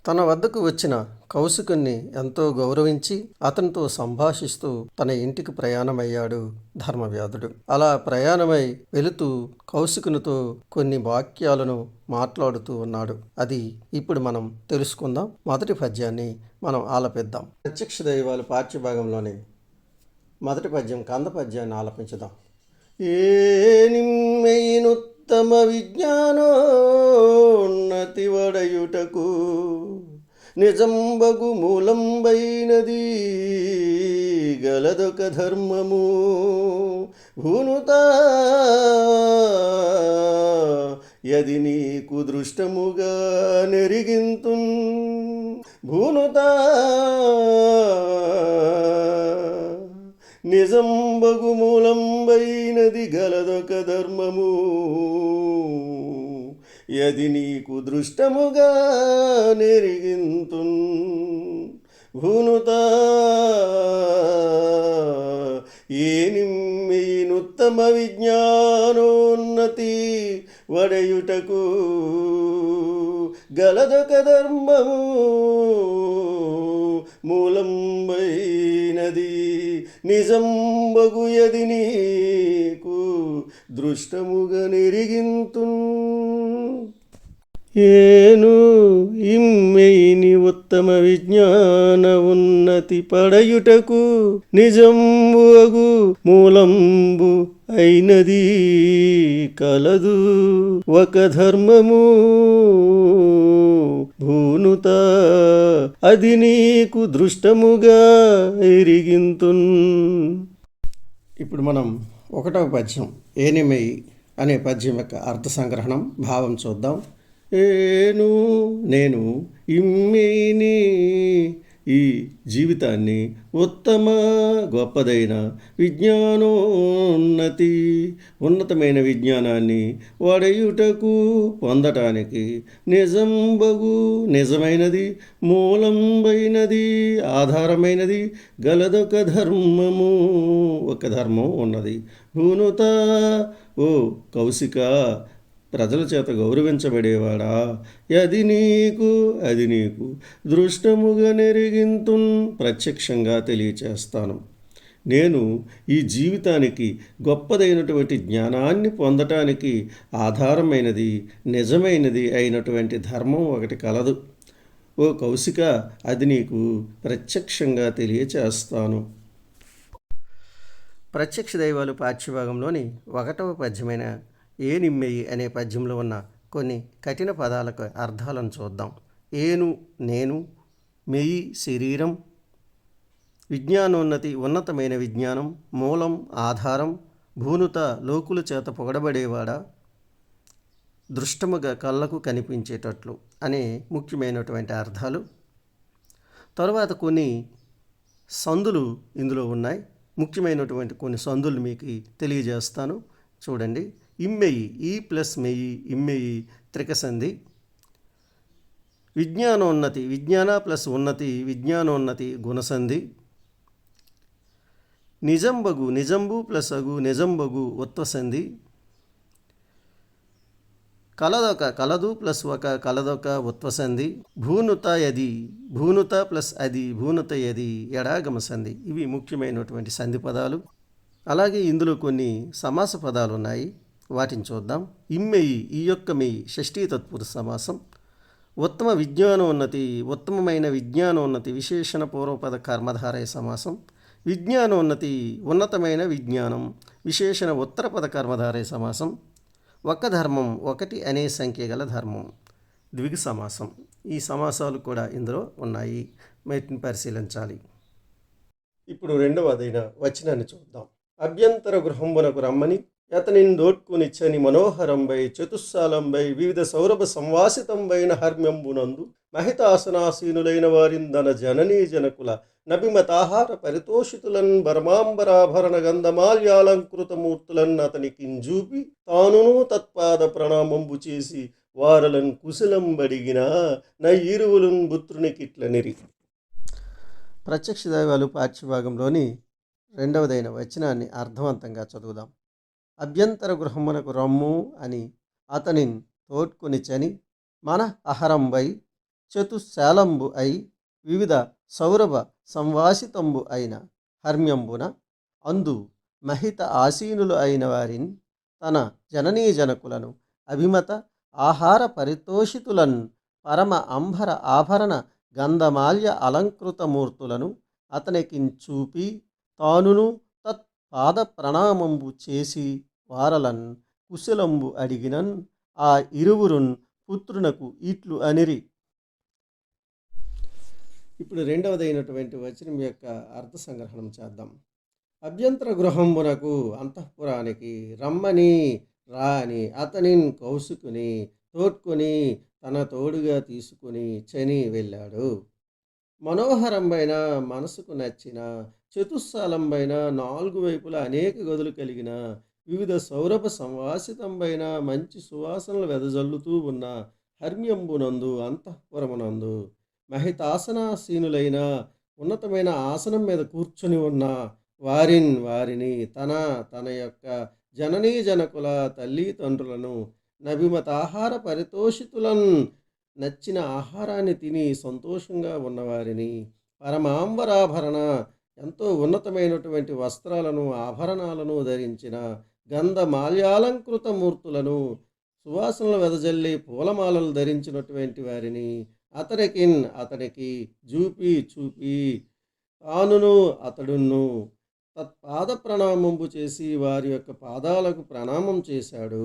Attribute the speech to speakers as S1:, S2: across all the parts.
S1: తన వద్దకు వచ్చిన కౌశికుణ్ణి ఎంతో గౌరవించి అతనితో సంభాషిస్తూ తన ఇంటికి ప్రయాణమయ్యాడు ధర్మవ్యాధుడు. అలా ప్రయాణమై వెళుతూ కౌశికునితో కొన్ని వాక్యాలను మాట్లాడుతూ ఉన్నాడు. అది ఇప్పుడు మనం తెలుసుకుందాం. మొదటి పద్యాన్ని మనం ఆలపిద్దాం. ప్రత్యక్ష దైవాలు పాఠ్యభాగంలోని మొదటి పద్యం కంద పద్యాన్ని ఆలపించుదాం. ఏ నిమ్మెయినుత్తమ విజ్ఞానోన్నతి వడయుటకు నిజంబగు మూలంబైనది గలదొక ధర్మము భూనుత యది నీకు దృష్టముగా నెరిగింతున్ భూనుత నిజంబగు మూలంబైనది గలదొక ధర్మము యది నీకు దృష్టముగా నెరిగింతున్ భూనుత ఏ నిమ్మెయినుత్తమ విజ్ఞానోన్నతి వడయుటకు గలదొక ధర్మము మూలంబైనది నిజంబగు యది నీకు దృష్టముగా నెరిగింతున్. ఏను ఇమ్మెయిని ఉత్తమ విజ్ఞాన ఉన్నతి పడయుటకు నిజంబు మూలంబు అయినది కలదు ఒక ధర్మము భూనుత అది నీకు దృష్టముగా ఎరిగింతున్. ఇప్పుడు మనం ఒకటవ పద్యం ఏనిమై అనే పద్యం యొక్క అర్థ సంగ్రహణం భావం చూద్దాం. ఏను నేను ఇమ్మేని ఈ జీవితాన్ని ఉత్తమ గొప్పదైన విజ్ఞానోన్నతి ఉన్నతమైన విజ్ఞానాన్ని వడయుటకు పొందటానికి నిజంబగు నిజమైనది మూలంబైనది ఆధారమైనది గలదొక ధర్మము ఒక ధర్మం ఉన్నది. భూనుత ఓ కౌశిక ప్రజల చేత గౌరవించబడేవాడా అది నీకు దృష్టముగా నెరిగింతున్ ప్రత్యక్షంగా తెలియచేస్తాను. నేను ఈ జీవితానికి గొప్పదైనటువంటి జ్ఞానాన్ని పొందటానికి ఆధారమైనది నిజమైనది అయినటువంటి ధర్మం ఒకటి కలదు. ఓ కౌశిక అది నీకు ప్రత్యక్షంగా తెలియచేస్తాను. ప్రత్యక్ష దైవాలు పాఠ్యభాగంలోని ఒకటవ పద్యమైన ఏ నిమ్మెయి అనే పద్యంలో ఉన్న కొన్ని కఠిన పదాలకు అర్థాలను చూద్దాం. ఏను నేను, మెయి శరీరం, విజ్ఞానోన్నతి ఉన్నతమైన విజ్ఞానం, మూలం ఆధారం, భూనుత లోకుల చేత పొగడబడేవాడా, దృష్టముగా కళ్ళకు కనిపించేటట్లు అనే ముఖ్యమైనటువంటి అర్థాలు. తరువాత కొన్ని సందులు ఇందులో ఉన్నాయి. ముఖ్యమైనటువంటి కొన్ని సందులు మీకు తెలియజేస్తాను చూడండి. ఇమ్మెయి ఈ ప్లస్ మెయి ఇమ్మెయి త్రికసంధి. విజ్ఞానోన్నతి విజ్ఞాన ప్లస్ ఉన్నతి విజ్ఞానోన్నతి గుణసంధి. నిజంబగు నిజంబు ప్లస్ అగు నిజంబగు ఉత్వసంధి. కలదొక కలదు ప్లస్ ఒక కలదొక ఉత్వసంధి. భూనుత యది భూనుత ప్లస్ అది భూనుత యది ఎడాగమ సంధి. ఇవి ముఖ్యమైనటువంటి సంధి పదాలు. అలాగే ఇందులో కొన్ని సమాస పదాలు ఉన్నాయి, వాటిని చూద్దాం. ఇమ్మెయి ఈ యొక్క మెయి షష్ఠీ తత్పురుష సమాసం. ఉత్తమ విజ్ఞానోన్నతి ఉత్తమమైన విజ్ఞానోన్నతి విశేషణ పూర్వపద కర్మధారయ సమాసం. విజ్ఞానోన్నతి ఉన్నతమైన విజ్ఞానం విశేషణ ఉత్తరపద కర్మధారయ సమాసం. ఒక ధర్మం ఒకటి అనే సంఖ్య గల ధర్మం ద్విగు సమాసం. ఈ సమాసాలు కూడా ఇందులో ఉన్నాయి, వీటిని పరిశీలించాలి. ఇప్పుడు రెండవదైన వచనాన్ని చూద్దాం. అభ్యంతర గృహంబునకు రమ్మని అతనిని దోడ్కునిచ్చని మనోహరంబై చతుస్సాలంబై వివిధ సౌరభ సంవాసితంబైన హర్మ్యంబునందు మహితాసనాసీనులైన వారిందన జననీ జనకుల నభిమతాహార పరితోషితులన్ బర్మాంబరాభరణ గంధమాల్యాలంకృతమూర్తులన్ అతనికింజూపి తానును తత్పాద ప్రణామంబు చేసి వారలను కుశలంబడిగిన నయ్యిరువులున్ బుత్రునికిట్లనిరి. ప్రత్యక్ష దైవాలు పాఠ్యభాగంలోని రెండవదైన వచనాన్ని అర్థవంతంగా చదువుదాం. అభ్యంతర గృహమునకు రమ్ము అని అతనిని తోడ్కొనిచని మన అహరంబై చతుశాలంబు అయి వివిధ సౌరభ సంవాసితంబు అయిన హర్మ్యంబున అందు మహిత ఆసీనులు అయిన వారిని తన జననీ జనకులను అభిమత ఆహార పరితోషితులను పరమ అంబర ఆభరణ గంధమాల్య అలంకృతమూర్తులను అతనికించూపి తానును తత్పాద ప్రణామంబు చేసి వారలన్ కుశలంబు అడిగినన్ ఆ ఇరువురున్ పుత్రునకు ఇట్లు అనిరి. ఇప్పుడు రెండవదైనటువంటి వచనం యొక్క అర్థ సంగ్రహణం చేద్దాం. అభ్యంతర గృహంబునకు అంతఃపురానికి రమ్మని రాని అతనిని కౌసుకుని తోడ్కొని తన తోడుగా తీసుకుని చని వెళ్ళాడు. మనోహరంబైన మనసుకు నచ్చిన చతుస్సాలంబైన 4 వైపులా అనేక గదులు కలిగిన వివిధ సౌరభ సంవాసితంబైన మంచి సువాసనలు వెదజల్లుతూ ఉన్న హర్మ్యంబునందు అంతఃపురమునందు మహితాసనాసీనులైన ఉన్నతమైన ఆసనం మీద కూర్చొని ఉన్న వారిని తన యొక్క జననీ జనకుల తల్లిదండ్రులను నభిమతాహార పరితోషితులను నచ్చిన ఆహారాన్ని తిని సంతోషంగా ఉన్నవారిని పరమాంబరాభరణ ఎంతో ఉన్నతమైనటువంటి వస్త్రాలను ఆభరణాలను ధరించిన గంధమాల్యాలంకృత మూర్తులను సువాసనలు వెదజల్లి పూలమాలలు ధరించినటువంటి వారిని అతనికి చూపి తానును అతడును తత్పాద ప్రణామంబు చేసి వారి యొక్క పాదాలకు ప్రణామం చేశాడు.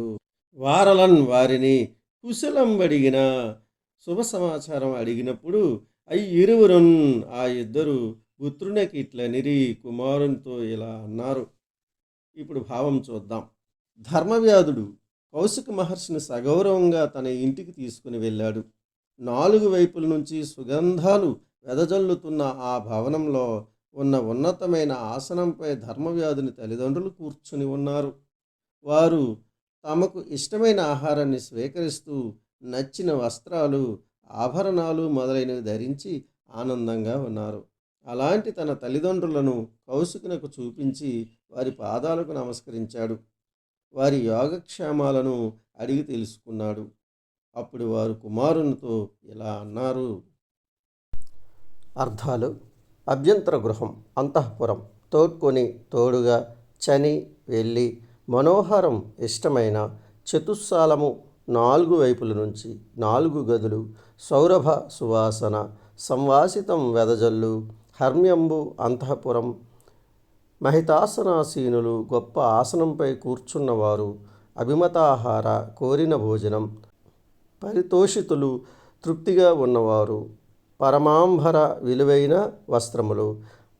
S1: వారలన్ వారిని కుశలం అడిగిన శుభ సమాచారం అడిగినప్పుడు ఇరువురున్ ఆ ఇద్దరు పుత్రునికి ఇట్లనిరి కుమారునితో ఇలా అన్నారు. ఇప్పుడు భావం చూద్దాం. ధర్మవ్యాధుడు కౌశిక మహర్షిని సగౌరవంగా తన ఇంటికి తీసుకుని వెళ్ళాడు. 4 వైపుల నుంచి సుగంధాలు వెదజల్లుతున్న ఆ భవనంలో ఉన్న ఉన్నతమైన ఆసనంపై ధర్మవ్యాధుని తల్లిదండ్రులు కూర్చుని ఉన్నారు. వారు తమకు ఇష్టమైన ఆహారాన్ని స్వీకరిస్తూ నచ్చిన వస్త్రాలు ఆభరణాలు మొదలైనవి ధరించి ఆనందంగా ఉన్నారు. అలాంటి తన తల్లిదండ్రులను కౌశికునకు చూపించి వారి పాదాలకు నమస్కరించాడు. వారి యోగక్షేమాలను అడిగి తెలుసుకున్నాడు. అప్పుడు వారు కుమారునితో ఇలా అన్నారు. అర్థాలు: అభ్యంతర గృహం అంతఃపురం, తోడ్కొని తోడుగా, చని వెళ్ళి, మనోహరం ఇష్టమైన, చతుస్సాలము 4 వైపుల నుంచి 4 గదులు, సౌరభ సువాసన సంవాసితం వెదజల్లు, హర్మ్యంబు అంతఃపురం, మహితాసనాసీనులు గొప్ప ఆసనంపై కూర్చున్నవారు, అభిమతాహార కోరిన భోజనం, పరితోషితులు తృప్తిగా ఉన్నవారు, పరమాంబర విలువైన వస్త్రములు,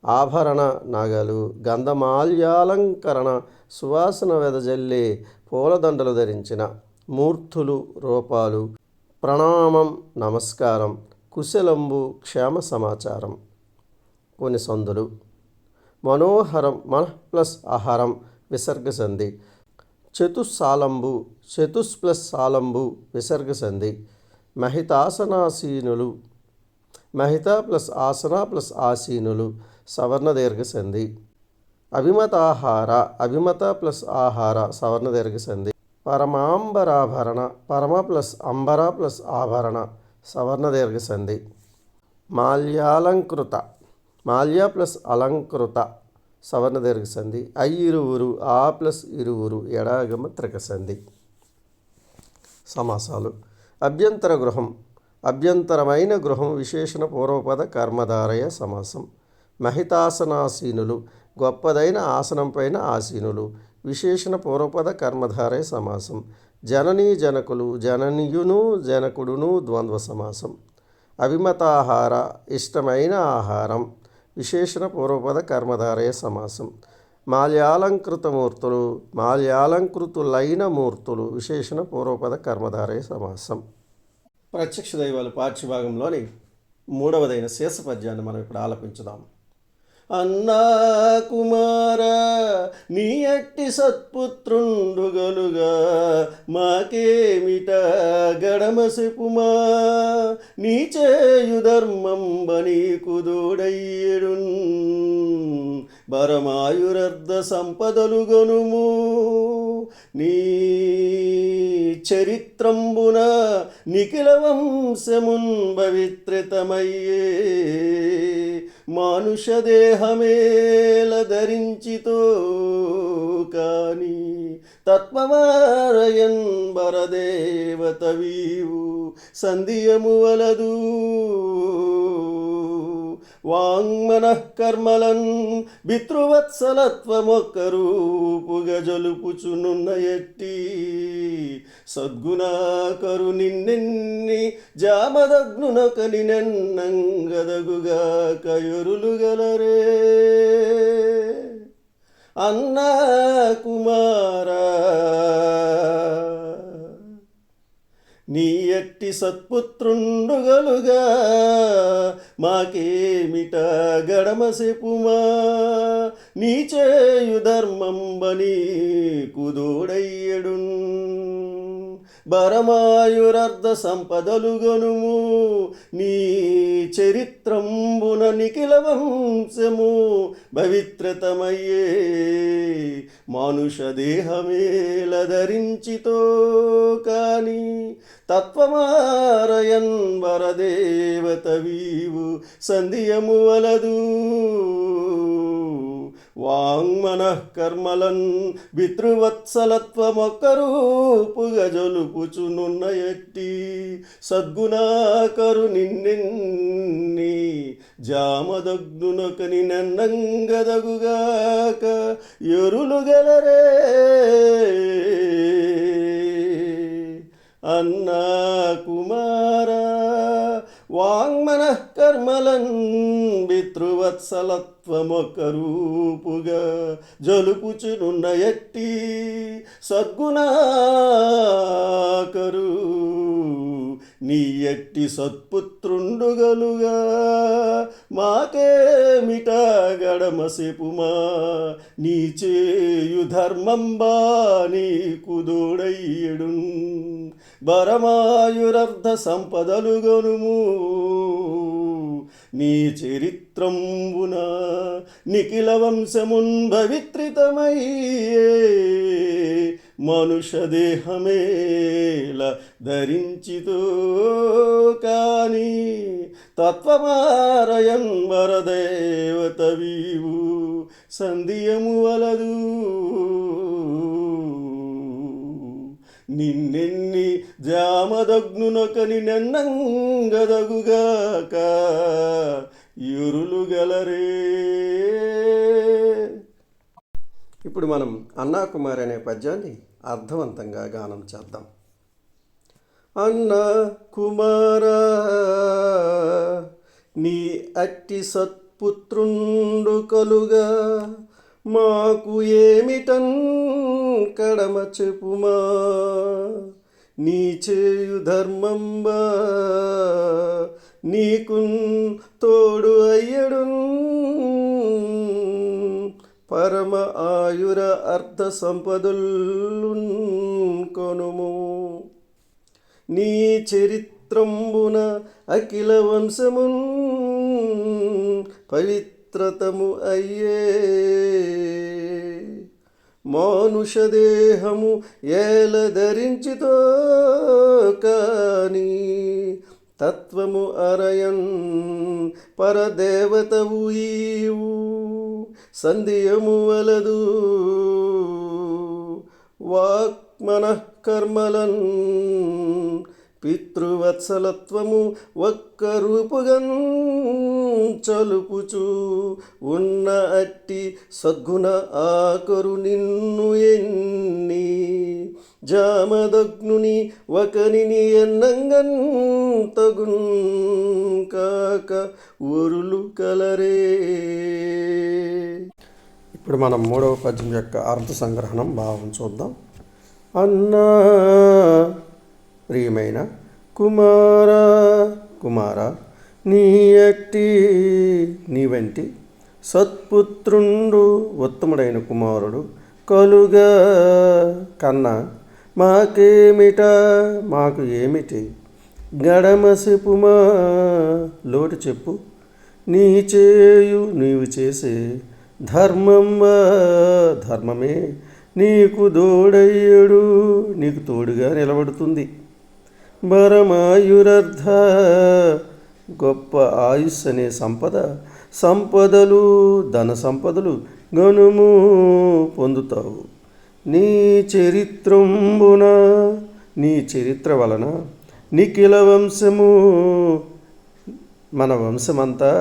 S1: ఆభరణ నగలు, గంధమాల్యాలంకరణ సువాసన వెదజల్లే పూలదండలు ధరించిన మూర్తులు రూపాలు, ప్రణామం నమస్కారం, కుశలంబు క్షేమ సమాచారం. కొన్ని సందులు: మనోహరం మనః ప్లస్ ఆహారం విసర్గ సంధి. చతుస్సాలంబు చతుస్ ప్లస్ సాలంబు విసర్గ సంధి. మహితాసనాసీనులు మహిత ప్లస్ ఆసన ప్లస్ ఆసీనులు సవర్ణ దీర్ఘ సంధి. అభిమతాహార అభిమత ప్లస్ ఆహార సవర్ణ దీర్ఘ సంధి. పరమాంబరాభరణ పరమ ప్లస్ అంబర ప్లస్ ఆభరణ సవర్ణ దీర్ఘ సంధి. మాల్యాలంకృత మాల్య ప్లస్ అలంకృత సవర్ణ దీర్ఘ సంధి. ఇరువురు ఆ ప్లస్ ఇరువురు ఎడాగమ త్రిక సంధి. సమాసాలు: అభ్యంతర గృహం అభ్యంతరమైన గృహం విశేషణ పూర్వపద కర్మధారయ సమాసం. మహితాసనాసీనులు గొప్పదైన ఆసనం పైన ఆసీనులు విశేషణ పూర్వపద కర్మధారయ సమాసం. జననీ జనకులు జననియును జనకుడును ద్వంద్వ సమాసం. అభిమతాహార ఇష్టమైన ఆహారం విశేషణ పూర్వపద కర్మధారయ సమాసం. మాల్యాలంకృత మూర్తులు మాల్యాలంకృతులైన మూర్తులు విశేషణ పూర్వపద కర్మధారయ సమాసం. ప్రత్యక్ష దైవాలు పాఠ్యభాగంలోని 3వదైన శేష పద్యాన్ని మనం ఇప్పుడు ఆలపించుదాం. అన్నా కుమార నీ అట్టి సత్పుత్రుండుగలుగా మాకేమిట గడమసెపుమా నీ చేయు ధర్మంబ నీకు దోడయ్యడున్ బరమాయురర్ధ సంపదలు గొనుము నీ చరిత్రంబున నిఖిల వంశమున్ పవిత్రితమయ్యే మానుష దేహమేల ధరించితో కాని తత్వమారయన్ వరదేవత వీవు సంధియము వలదు వాంగ్మనః కర్మలన్ పితృవత్సలత్వమొక్కరూపుగా జలుపుచునున్న ఎట్టి సద్గుణాకరు నిన్నెన్ని జామదగ్నునొకని నెన్నంగదగుగా కయురులు గలరే అన్నా కుమారా నీ ఎట్టి సత్పుత్రుండుగలుగా మాకేమిట గడమ సెపుమా నీ చేయు ధర్మంబని కుదోడయ్యడున్ బరమాయురర్ధ సంపదలు గొనుము నీ చరిత్రంబున నిఖిల వంశము పవిత్రతమయ్యే మానుష దేహమేల ధరించితో కాని తత్వమారయన్ వరదేవత వీవు సంధియము వలదు వాంగ్మనః కర్మలన్ పితృవత్సలత్వమొక్కరూపుగా జొలుపుచునున్న ఎట్టి సద్గుణాకరు నిన్నెన్ని జామదగ్నునొకని నెన్నంగదగుగాక ఎరులు గలరే అన్నా కుమారా వాంగ్మనః కర్మలన్ పితృవత్సలత్వమొక్కరూపుగా జలుపుచునున్న ఎట్టి సద్గుణాకరు నీ ఎట్టి సత్పుత్రుండుగలుగా మాకేమిట గడమ సెపుమా నీ చేయు ధర్మంబా నీకు దోడయ్యడున్ బరమాయురర్ధ సంపదలు గొనుము నీ చరిత్రంబున నిఖిల వంశమున్ పవిత్రితమయ్యే మనుష దేహమేల ధరించితో కాని తత్వమారయన్ వరదేవత వీవు సంధియము వలదు నిన్నెన్ని జామదగ్నునొకని నెన్నంగదగుగాక ఎరులు గలరే. ఇప్పుడు మనం అన్నా కుమార్ అనే పద్యాన్ని అర్థవంతంగా గానం చేద్దాం. అన్నా కుమారా నీ అట్టి సత్పుత్రుండు కలుగా మాకు ఏమిటన్ కడమ చెప్పుమా నీ చేయు ధర్మంబా నీకున్ తోడు అయ్యడున్ పరమ ఆయుర అర్ధ సంపదలున్ కొనుము నీ చరిత్రంబున అఖిల వంశమున్ పవిత్రతము అయ్యే మానుష దేహము ఏల ధరించితో కాని తత్వము అరయన్ పరదేవతవు ఈవు సంధియము వలదు వాక్మనః కర్మలన్ పితృవత్సలత్వము ఒక్క రూపుగన్ చలుపుచు ఉన్న అట్టి సద్గుణ ఆకరు నిన్ను ఎన్ని జామదగ్నుని ఒకనిని ఎన్నంగన్ తగున్ కాక ఊరులు కలరే. ఇప్పుడు మనం మూడవ పద్యం యొక్క అర్థ సంగ్రహణం భావం చూద్దాం. అన్నా ప్రియమైన కుమారా కుమారా నీ అట్టి నీ వంటి సత్పుత్రుండు ఉత్తముడైన కుమారుడు కలుగా కన్నా మాకేమిట మాకు ఏమిటి గడమ చెప్పుమా లోటు చెప్పు నీ చేయు నీవు చేసే ధర్మమే నీకు దోడయ్యడు, నీకు తోడుగా నిలబడుతుంది. భరమాయురర్థ, గొప్ప ఆయుష్ అనే సంపదలు ధన సంపదలు గనుము పొందుతావు. నీ చరిత్ర వలన నిఖిల వంశము, మన వంశమంతా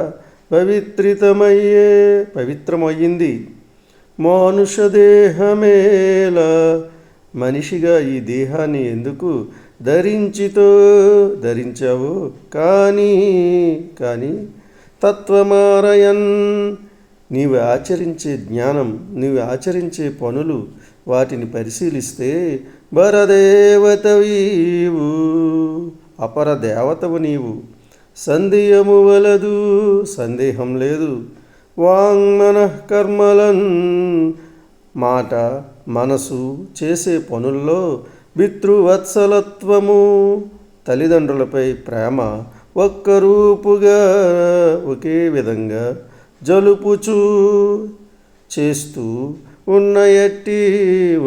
S1: పవిత్రమయ్యింది. మానుష దేహమేల, మనిషిగా ఈ దేహాన్ని ఎందుకు ధరించావు? కానీ తత్వమారయన్, నీవు ఆచరించే జ్ఞానం, నీవు ఆచరించే పనులు, వాటిని పరిశీలిస్తే పరదేవతవీవు, అపర దేవతవు నీవు. సందేహము వలదు, సందేహం లేదు. వాంగ్మనః కర్మలన్, మాట మనసు చేసే పనుల్లో పితృవత్సలత్వము, తల్లిదండ్రులపై ప్రేమ ఒక్కరూపుగా ఒకే విధంగా జలుపుచూ చేస్తూ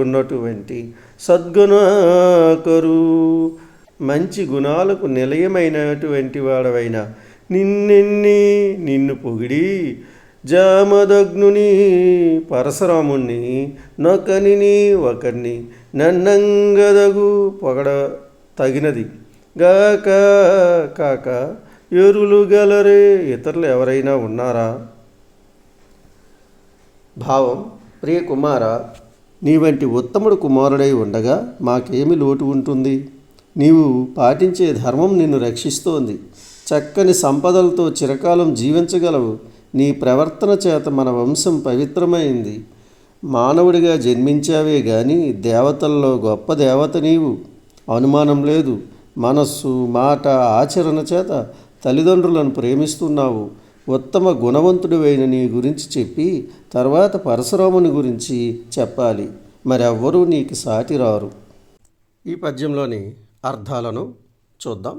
S1: ఉన్నటువంటి సద్గుణాకరు, మంచి గుణాలకు నిలయమైనటువంటి వాడవైన నిన్ను పొగిడి జామదగ్నుని పరశురాముణ్ణి నొకనిని ఒకరిని నన్నంగదగు పొగడ తగినది కాక ఎరులు గలరే, ఇతరులు ఎవరైనా ఉన్నారా? భావం: ప్రియ కుమార, నీ వంటి ఉత్తముడు కుమారుడై ఉండగా మాకేమి లోటు ఉంటుంది? నీవు పాటించే ధర్మం నిన్ను రక్షిస్తోంది. చక్కని సంపదలతో చిరకాలం జీవించగలవు. నీ ప్రవర్తన చేత మన వంశం పవిత్రమైంది. మానవుడిగా జన్మించావే గాని దేవతల్లో గొప్ప దేవత నీవు, అనుమానం లేదు. మనస్సు, మాట, ఆచరణ చేత తల్లిదండ్రులను ప్రేమిస్తున్నావు. ఉత్తమ గుణవంతుడివైన నీ గురించి చెప్పి తర్వాత పరశురాముని గురించి చెప్పాలి. మరెవ్వరూ నీకు సాటి రారు. ఈ పద్యంలోని అర్థాలను చూద్దాం.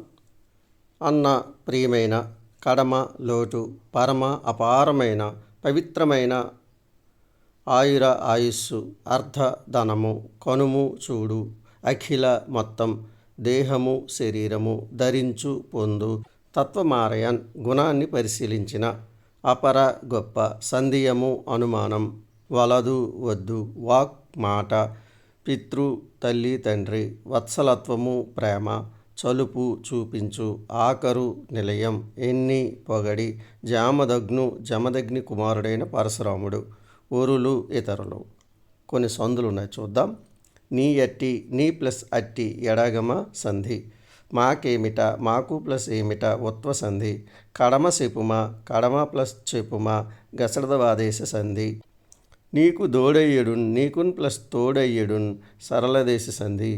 S1: అన్న ప్రియమైన, కడమ లోటు, పరమ అపారమైన, పవిత్రమైన, ఆయుర ఆయుస్సు, అర్ధ ధనము, కనుము చూడు, అఖిల మొత్తం, దేహము శరీరము, ధరించు పొందు, తత్వమారయన్ గుణాన్ని పరిశీలించిన, అపర గొప్ప, సంధియము అనుమానం, వలదు వద్దు, వాక్ మాట, పితృ తల్లి తండ్రి, వత్సలత్వము ప్రేమ, చలుపు చూపించు, ఆకరు నిలయం, ఎన్ని పొగడి, జమదగ్ని కుమారుడైన పరశురాముడు, ఊరులు ఇతరులు. కొన్ని సందులు ఉన్నాయి, చూద్దాం. నీ అట్టి, నీ ప్లస్ అట్టి ఎడగమ సంధి. మాకేమిట, మాకు ప్లస్ ఏమిట ఉత్వ సంధి. కడమ చెప్పుమ, కడమ ప్లస్ చెప్పుమ గసడదవాదేశ సంధి. నీకు దోడయ్యడున్, నీకున్ ప్లస్ తోడయ్యడున్ సరళదేశ సంధి.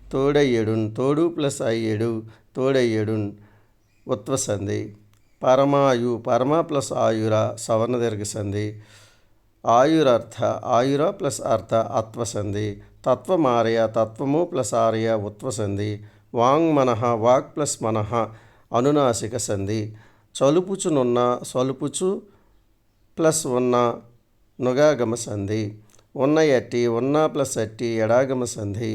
S1: తోడయ్యడున్, తోడు ప్లస్ అయ్యడు, తోడయ్యడున్ ఉత్వ సంధి. పరమాయు, పరమ ప్లస్ ఆయుర సవర్ణ దీర్ఘ సంధి. ఆయురర్థ, ఆయుర ప్లస్ అర్థ అత్వ సంధి. తత్వమారయ, తత్వము ప్లస్ ఆరయ ఉత్వ సంధి. వాంగ్మనః, వాక్ ప్లస్ మనః అనునాసిక సంధి. చలుపుచునున్న, సలుపుచు ప్లస్ ఉన్న నుగాగమ సంధి. ఉన్నయట్టి, ఉన్న ప్లస్ అట్టి ఎడాగమ సంధి.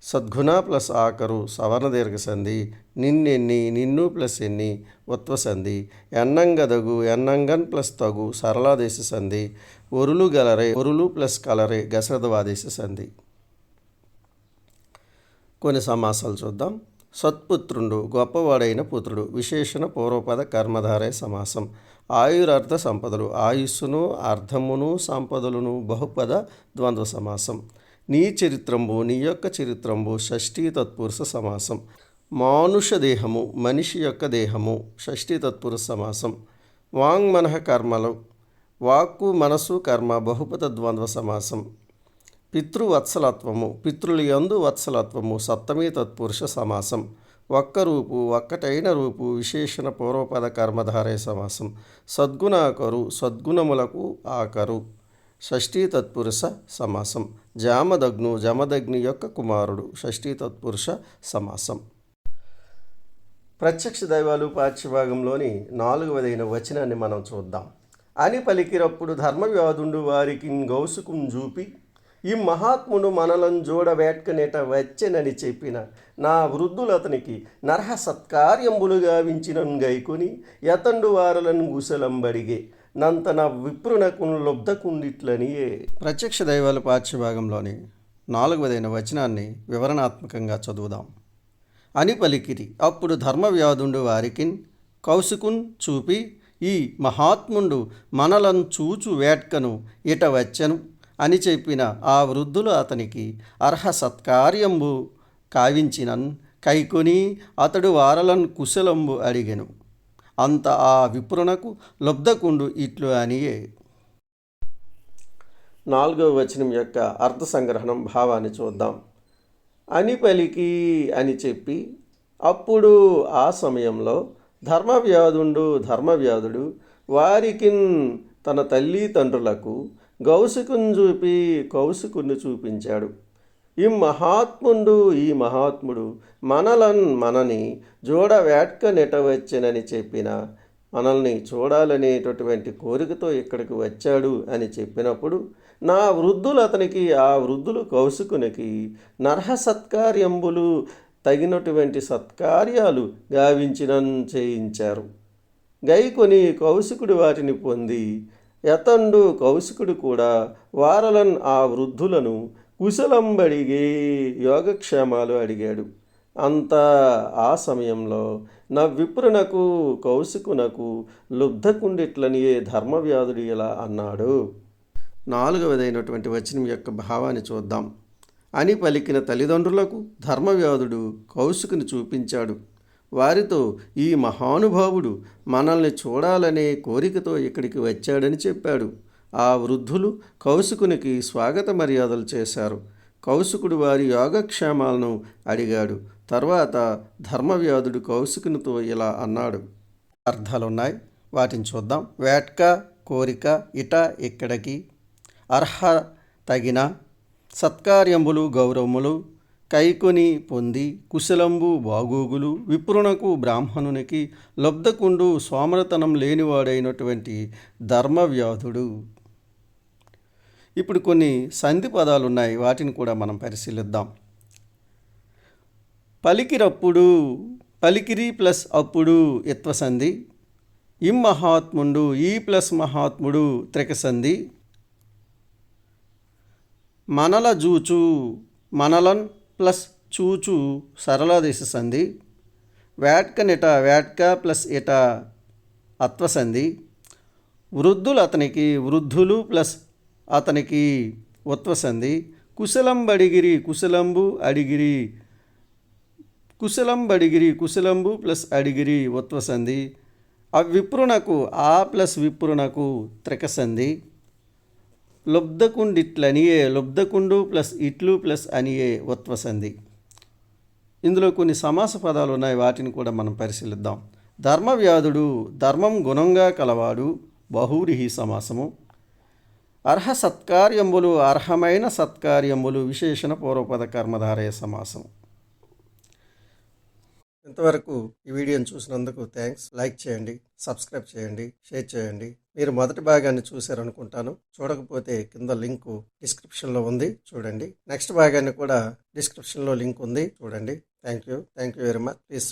S1: సద్గుణ ప్లస్ ఆకరు సవర్ణ దీర్ఘ సంధి. నిన్నెన్ని, నిన్ను ప్లస్ ఎన్ని ఉత్వ సంధి. ఎన్నంగదగు, ఎన్నంగన్ ప్లస్ తగు సరళాదేశ సంధి. ఒరులు గలరే, ఒరులు ప్లస్ కలరే గసరదవాదేశ సంధి. కొన్ని సమాసాలు చూద్దాం. సత్పుత్రుండు, గొప్పవాడైన పుత్రుడు. విశేషణ పూర్వపద కర్మధారయ సమాసం. ఆయురర్థ సంపదలు, ఆయుస్సును అర్థమును సంపదలను బహుపద ద్వంద్వ సమాసం. నీ చరిత్రంబు, నీ యొక్క చరిత్రంబు షష్ఠీ తత్పురుష సమాసం. మానుష దేహము, మనిషి యొక్క దేహము షష్ఠీ తత్పురుష సమాసం. వాంగ్మనః కర్మలు, వాక్కు మనసు కర్మ బహుపద ద్వంద్వ సమాసం. పితృవత్సలత్వము, పితృల యందు వత్సలత్వము సప్తమీ తత్పురుష సమాసం. ఒక్క రూపు, ఒక్కటైన రూపు విశేషణ పూర్వపద కర్మధారయ సమాసం. సద్గుణాకరు, సద్గుణములకు ఆకరు షష్ఠీ తత్పురుష సమాసం. జామదగ్ను, జమదగ్ని యొక్క కుమారుడు షష్ఠీ తత్పురుష సమాసం. ప్రత్యక్ష దైవాలు పాఠ్యభాగంలోని 4వదైన వచనాన్ని మనం చూద్దాం. అని పలికిరప్పుడు ధర్మవ్యాధుండు వారికి గౌసుకుం చూపి ఈ మహాత్ముడు మనలం జోడవేట్కనేట వచ్చెనని చెప్పిన నా వృద్ధులు అతనికి నరహ సత్కార్యంబులు గావించినన్ గైకొని యతండు వారలను గుసలంబడిగే నంతన విప్రునకు లబ్ధకుండిట్లనియే. ప్రత్యక్ష దైవాల పాఠ్యభాగంలోని 4వ వచనాన్ని వివరణాత్మకంగా చదువుదాం. అని పలికిరి అప్పుడు ధర్మవ్యాధుండు వారికిన్ కౌసుకున్ చూపి ఈ మహాత్ముండు మనలను చూచు వేట్కను ఇట వచ్చెను అని చెప్పిన ఆ వృద్ధులు అతనికి అర్హ సత్కార్యంబు కావించినన్ కైకొని అతడు వారలను కుశలంబు అడిగెను. అంత ఆ విప్రునకు లబ్ధకుండు ఇట్లు అనియే. 4వ వచనం యొక్క అర్థ సంగ్రహణం భావాన్ని చూద్దాం. అని పలికి అని చెప్పి అప్పుడు ఆ సమయంలో ధర్మవ్యాధుడు వారికిన్ తన తల్లి తండ్రులకు గౌసుకుని చూపి కౌసుకుని చూపించాడు. ఈ మహాత్ముడు మనని జోడ వేట్క నెటవచ్చెనని చెప్పిన మనల్ని చూడాలనేటటువంటి కోరికతో ఇక్కడికి వచ్చాడు అని చెప్పినప్పుడు నా వృద్ధులు అతనికి ఆ వృద్ధులు కౌసుకునికి నరహ సత్కార్యంబులు తగినటువంటి సత్కార్యాలు గావించినన్ చేయించారు. గైకొని కౌశికుడు వాటిని పొంది యతండు కౌశికుడు కూడా వారలన్ ఆ వృద్ధులను కుశలంబడిగే యోగక్షేమాలు అడిగాడు. అంతా ఆ సమయంలో నా విప్రునకు కౌశికునకు లుబ్ధకుండిట్లనియే ధర్మవ్యాధుడు ఇలా అన్నాడు. 4వ వచనం యొక్క భావాన్ని చూద్దాం. అని పలికిన తల్లిదండ్రులకు ధర్మవ్యాధుడు కౌశికుని చూపించాడు. వారితో ఈ మహానుభావుడు మనల్ని చూడాలనే కోరికతో ఇక్కడికి వచ్చాడని చెప్పాడు. ఆ వృద్ధులు కౌశికునికి స్వాగత మర్యాదలు చేశారు. కౌశికుడు వారి యోగక్షేమాలను అడిగాడు. తర్వాత ధర్మవ్యాధుడు కౌశికునితో ఇలా అన్నాడు. అర్థాలున్నాయి, వాటిని చూద్దాం. వేట్క కోరిక, ఇట ఇక్కడికి, అర్హ తగిన, సత్కార్యంబులు గౌరవములు, కైకొని పొంది, కుశలంబు బాగోగులు, విప్రునకు బ్రాహ్మణునికి లబ్ధకుండు సోమరతనం లేనివాడైనటువంటి ధర్మవ్యాధుడు. ఇప్పుడు కొన్ని సంధి పదాలు ఉన్నాయి, వాటిని కూడా మనం పరిశీలిద్దాం. పలికిరప్పుడు, పలికిరి ప్లస్ అప్పుడు ఇత్వ సంధి. మహాత్ముండు, ఈ ప్లస్ మహాత్ముడు త్రికసంధి. మనల జూచు, మనలన్ ప్లస్ చూచు సరళదేశ సంధి. వేట్కనిట, వేట్క ప్లస్ ఇట అత్వసంధి. వృద్ధులు అతనికి, వృద్ధులు ప్లస్ అతనికి ఉత్వసంధి. కుశలంబడిగిరి, కుశలంబు అడిగిరి, కుశలంబడిగిరి, కుశలంబు ప్లస్ అడిగిరి ఉత్వసంధి. విప్రునకు, ఆ ప్లస్ విప్రునకు త్రికసంధి. లుబ్ధకుండిట్లనియే, లుబ్ధకుండు ప్లస్ ఇట్లు ప్లస్ అనియే ఉత్వసంధి. ఇందులో కొన్ని సమాస పదాలు ఉన్నాయి, వాటిని కూడా మనం పరిశీలిద్దాం. ధర్మవ్యాధుడు, ధర్మం గుణంగా కలవాడు, బహువ్రీహి సమాసము. అర్హ సత్కార్యంబులు, అర్హమైన సత్కార్యంబులు, విశేషణ పూర్వపద కర్మధారయ సమాసము. ఇంతవరకు ఈ వీడియోని చూసినందుకు థ్యాంక్స్. లైక్ చేయండి, సబ్స్క్రైబ్ చేయండి, షేర్ చేయండి. మీరు మొదటి భాగాన్ని చూశారనుకుంటాను. చూడకపోతే కింద లింకు డిస్క్రిప్షన్లో ఉంది, చూడండి. నెక్స్ట్ భాగాన్ని కూడా డిస్క్రిప్షన్లో లింక్ ఉంది, చూడండి. Thank you very much. Please